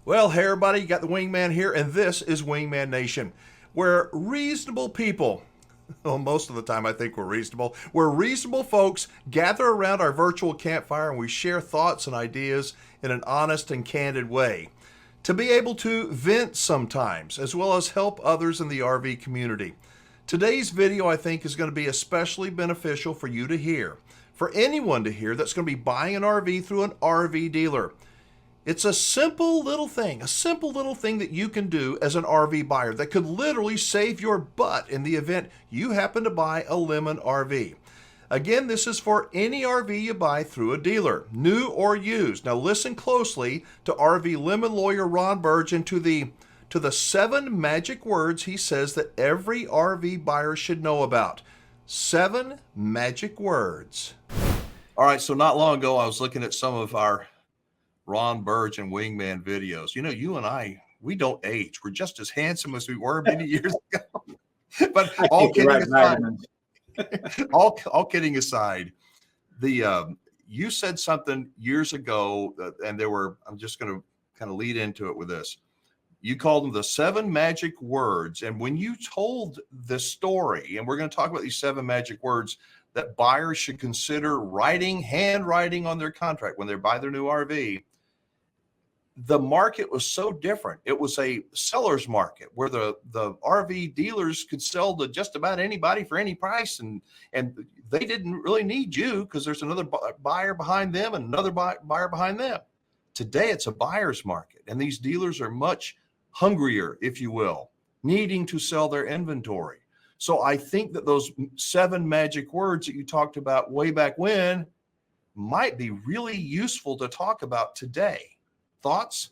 Well, hey everybody, you got the Wingman here, and this is Wingman Nation, where reasonable people, well, most of the time I think we're reasonable, where reasonable folks gather around our virtual campfire and we share thoughts and ideas in an honest and candid way. To be able to vent sometimes, as well as help others in the RV community. Today's video, I think, is going to be especially beneficial for you to hear, for anyone to hear that's going to be buying an RV through an RV dealer. It's a simple little thing that you can do as an RV buyer that could literally save your butt in the event you happen to buy a Lemon RV. Again, this is for any RV you buy through a dealer, new or used. Now listen closely to RV Lemon Lawyer Ron Burdge and to the 7 magic words he says that every RV buyer should know about. 7 magic words. All right, so not long ago I was looking at some of our Ron Burdge and Wingman videos. You know, you and I, we don't age. We're just as handsome as we were many years ago. But all kidding aside, all kidding aside, you said something years ago, and I'm just going to kind of lead into it with this. You called them the 7 magic words. And when you told the story, and we're going to talk about these 7 magic words that buyers should consider handwriting on their contract when they buy their new RV, the market was so different. It was a seller's market where the RV dealers could sell to just about anybody for any price. And they didn't really need you because there's another buyer behind them and another buyer behind them. Today, it's a buyer's market. And these dealers are much hungrier, if you will, needing to sell their inventory. So I think that those 7 magic words that you talked about way back when might be really useful to talk about today. Thoughts?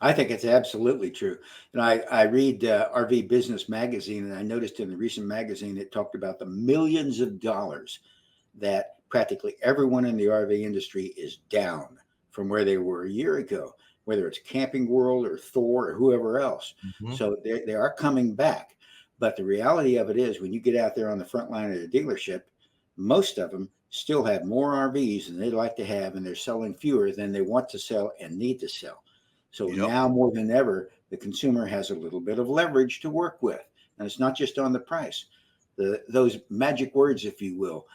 I think it's absolutely true. And I read RV Business Magazine, and I noticed in the recent magazine it talked about the millions of dollars that practically everyone in the RV industry is down from where they were a year ago, whether it's Camping World or Thor or whoever else. Mm-hmm. So they are coming back. But the reality of it is when you get out there on the front line of the dealership, most of them still have more RVs than they'd like to have, and they're selling fewer than they want to sell and need to sell. So now more than ever, the consumer has a little bit of leverage to work with. And it's not just on the price. Those magic words, if you will,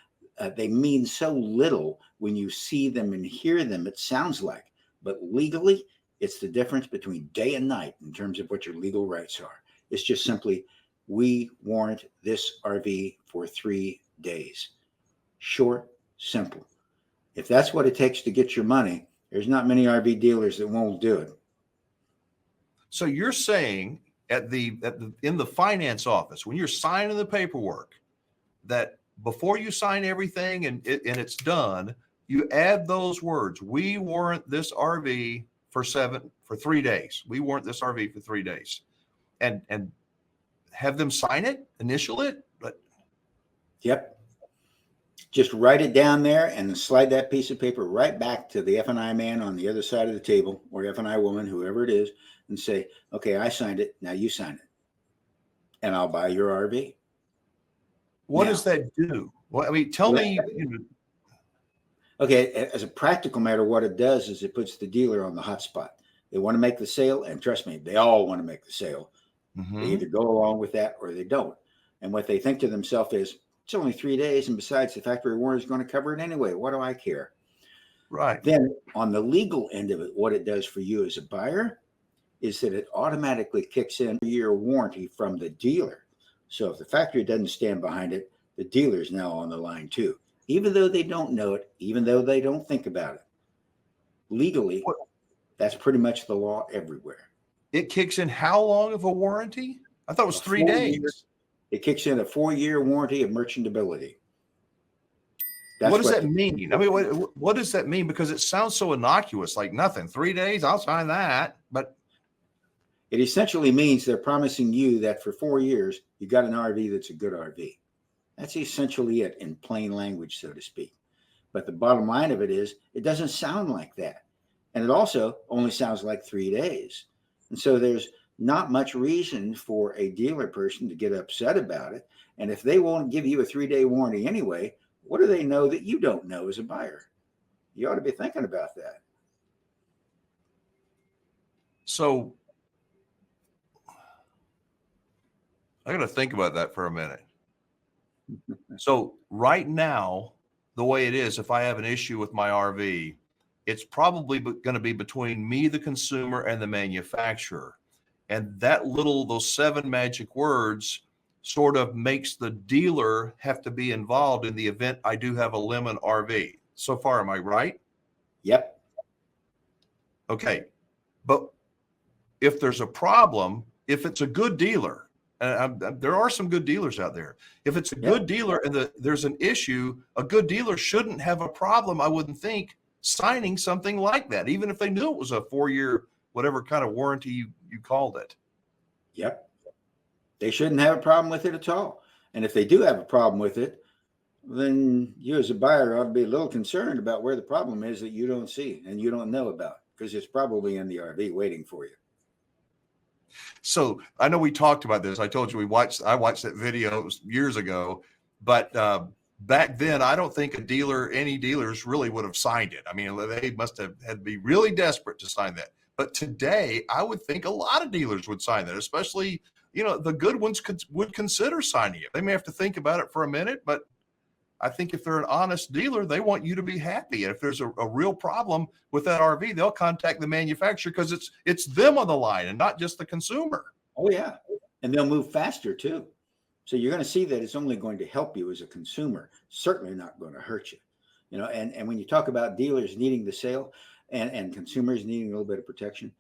they mean so little when you see them and hear them, it sounds like. But legally, it's the difference between day and night in terms of what your legal rights are. It's just simply, we warrant this RV for 3 days. Short, simple. If that's what it takes to get your money, there's not many RV dealers that won't do it. So you're saying in the finance office, when you're signing the paperwork, that before you sign everything and it's done, you add those words. We warrant this RV for 3 days. We warrant this RV for 3 days, and have them sign it, initial it. But yep. Just write it down there and then slide that piece of paper right back to the F&I man on the other side of the table, or F&I woman, whoever it is, and say, okay, I signed it. Now you sign it. And I'll buy your RV. What does that do? Well, I mean, tell me. Okay, as a practical matter, what it does is it puts the dealer on the hot spot. They want to make the sale, and trust me, they all want to make the sale. Mm-hmm. They either go along with that or they don't. And what they think to themselves is, it's only 3 days, and besides, the factory warranty is going to cover it anyway. What do I care? Right. Then on the legal end of it, what it does for you as a buyer is that it automatically kicks in a year warranty from the dealer. So if the factory doesn't stand behind it, the dealer is now on the line too, even though they don't know it, even though they don't think about it. Legally, that's pretty much the law everywhere. It kicks in how long of a warranty? I thought it was 3 days. It kicks in a 4-year warranty of merchantability. What does that mean? I mean, what does that mean? Because it sounds so innocuous, like nothing. 3 days, I'll sign that. But it essentially means they're promising you that for 4 years, you got an RV that's a good RV. That's essentially it in plain language, so to speak. But the bottom line of it is, it doesn't sound like that. And it also only sounds like 3 days. And so there's not much reason for a dealer person to get upset about it. And if they won't give you a 3-day warranty anyway, what do they know that you don't know as a buyer? You ought to be thinking about that. So I got to think about that for a minute. So right now, the way it is, if I have an issue with my RV, it's probably going to be between me, the consumer, and the manufacturer. And those 7 magic words sort of makes the dealer have to be involved in the event I do have a Lemon RV. So far, am I right? Yep. Okay. But if there's a problem, if it's a good dealer, there are some good dealers out there. If it's a good dealer and there's an issue, a good dealer shouldn't have a problem, I wouldn't think, signing something like that, even if they knew it was a 4-year, whatever kind of warranty you called it. Yep. They shouldn't have a problem with it at all. And if they do have a problem with it, then you as a buyer ought to be a little concerned about where the problem is that you don't see and you don't know about, because it's probably in the RV waiting for you. So I know we talked about this. I told you I watched that video years ago, but back then I don't think any dealers really would have signed it. I mean, they must have had to be really desperate to sign that. But today I would think a lot of dealers would sign that, especially, the good ones would consider signing it. They may have to think about it for a minute, but I think if they're an honest dealer, they want you to be happy. And if there's a real problem with that RV, they'll contact the manufacturer because it's them on the line and not just the consumer. Oh, yeah. And they'll move faster, too. So you're going to see that it's only going to help you as a consumer, certainly not going to hurt you. And when you talk about dealers needing the sale and consumers needing a little bit of protection,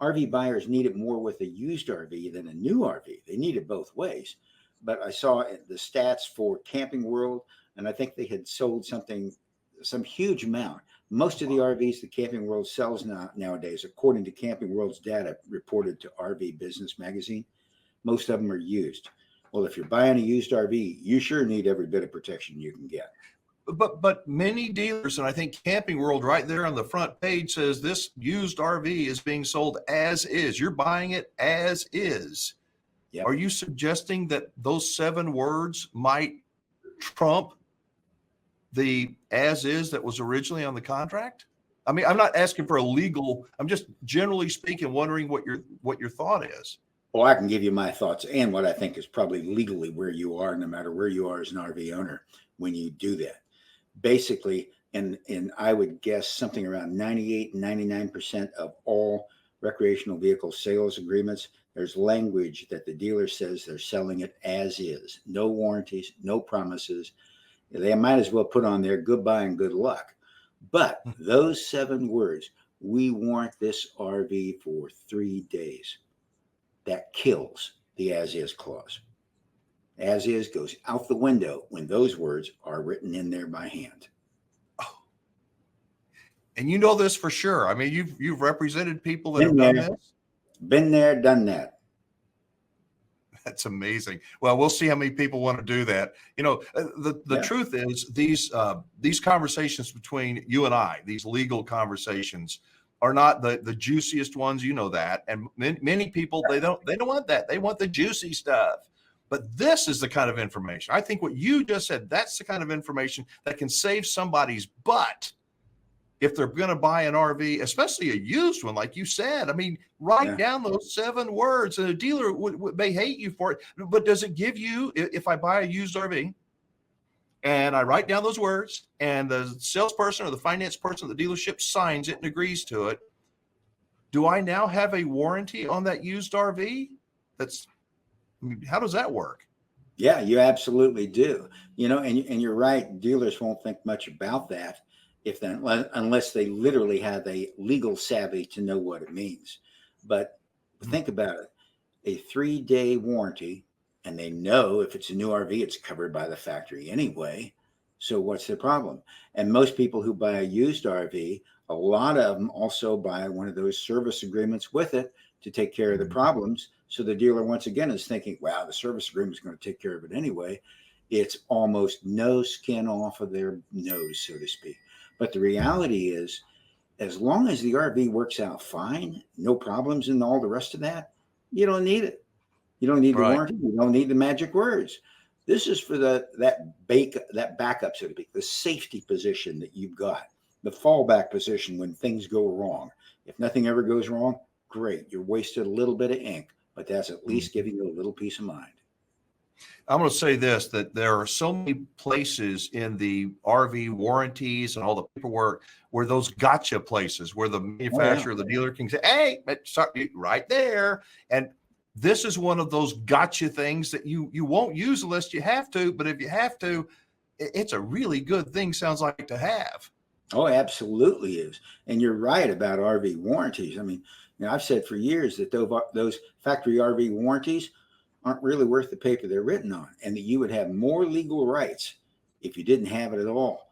RV buyers need it more with a used RV than a new RV. They need it both ways. But I saw the stats for Camping World, and I think they had sold some huge amount. Most of the RVs that Camping World sells nowadays, according to Camping World's data reported to RV Business Magazine, most of them are used. Well, if you're buying a used RV, you sure need every bit of protection you can get. But many dealers, and I think Camping World right there on the front page says this used RV is being sold as is. You're buying it as is. Yep. Are you suggesting that those 7 words might trump the as is that was originally on the contract? I mean, I'm not asking for I'm just generally speaking, wondering what your thought is. Well, I can give you my thoughts and what I think is probably legally where you are, no matter where you are as an RV owner, when you do that. Basically, and I would guess something around 98, 99% of all recreational vehicle sales agreements, there's language that the dealer says they're selling it as is. No warranties, no promises. They might as well put on there goodbye and good luck. But those 7 words, we warrant this RV for 3 days, that kills the as is clause. As is goes out the window when those words are written in there by hand. Oh. And you know this for sure. I mean, you've represented people that have done this. Been there, done that. That's amazing. Well, we'll see how many people want to do that. The truth is these conversations between you and I, these legal conversations, are not the juiciest ones. You know that, and many people they don't want that. They want the juicy stuff. But this is the kind of information. I think what you just said, that's the kind of information that can save somebody's butt if they're going to buy an RV, especially a used one, like you said. I mean, write down those 7 words, and a dealer may hate you for it. But does it give you, if I buy a used RV and I write down those words and the salesperson or the finance person at the dealership signs it and agrees to it, do I now have a warranty on that used RV? How does that work? Yeah, you absolutely do. And you're right. Dealers won't think much about that unless they literally have a legal savvy to know what it means. But think about it, a 3-day warranty, and they know if it's a new RV, it's covered by the factory anyway. So what's the problem? And most people who buy a used RV, a lot of them also buy one of those service agreements with it to take care of the problems. So the dealer, once again, is thinking, wow, the service agreement is going to take care of it anyway. It's almost no skin off of their nose, so to speak. But the reality is, as long as the RV works out fine, no problems and all the rest of that, you don't need it. You don't need the warranty. You don't need the magic words. This is for that backup, so to speak, the safety position that you've got, the fallback position when things go wrong. If nothing ever goes wrong, great. You're wasted a little bit of ink, but that's at least giving you a little peace of mind. I'm going to say this, that there are so many places in the RV warranties and all the paperwork where those gotcha places where the manufacturer, the dealer can say, hey, sorry, right there. And this is one of those gotcha things that you won't use unless you have to. But if you have to, it's a really good thing, sounds like, to have. Oh, absolutely is. And you're right about RV warranties. I mean, I've said for years that those factory RV warranties aren't really worth the paper they're written on, and that you would have more legal rights if you didn't have it at all.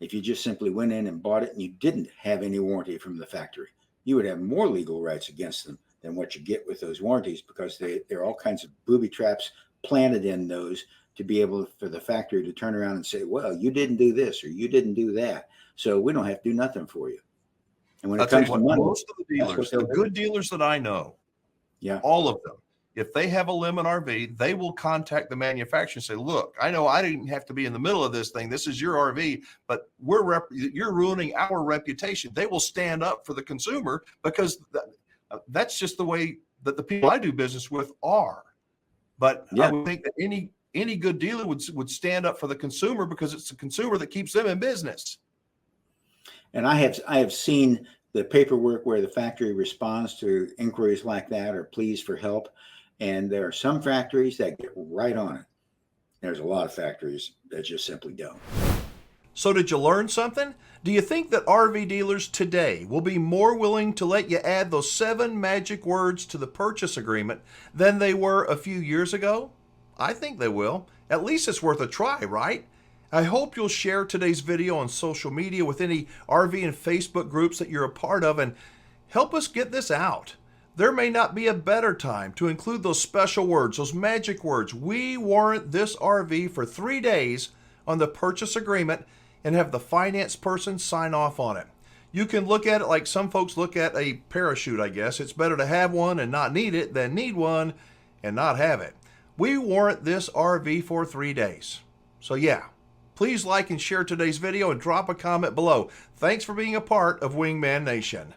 If you just simply went in and bought it and you didn't have any warranty from the factory, you would have more legal rights against them than what you get with those warranties, because there are all kinds of booby traps planted in those to be able for the factory to turn around and say, well, you didn't do this or you didn't do that, so we don't have to do nothing for you. And when it comes to money, most of the dealers, the good dealers that I know, all of them, if they have a Lemon RV, they will contact the manufacturer and say, look, I know I didn't have to be in the middle of this thing. This is your RV, but you're ruining our reputation. They will stand up for the consumer, because that's just the way that the people I do business with are. But I would think that any good dealer would stand up for the consumer, because it's the consumer that keeps them in business. And I have seen the paperwork where the factory responds to inquiries like that, or pleas for help. And there are some factories that get right on it. There's a lot of factories that just simply don't. So did you learn something? Do you think that RV dealers today will be more willing to let you add those 7 magic words to the purchase agreement than they were a few years ago? I think they will. At least it's worth a try, right? I hope you'll share today's video on social media with any RV and Facebook groups that you're a part of, and help us get this out. There may not be a better time to include those special words, those magic words. We warrant this RV for 3 days on the purchase agreement, and have the finance person sign off on it. You can look at it like some folks look at a parachute, I guess. It's better to have one and not need it than need one and not have it. We warrant this RV for 3 days. So yeah, please like and share today's video and drop a comment below. Thanks for being a part of Wingman Nation.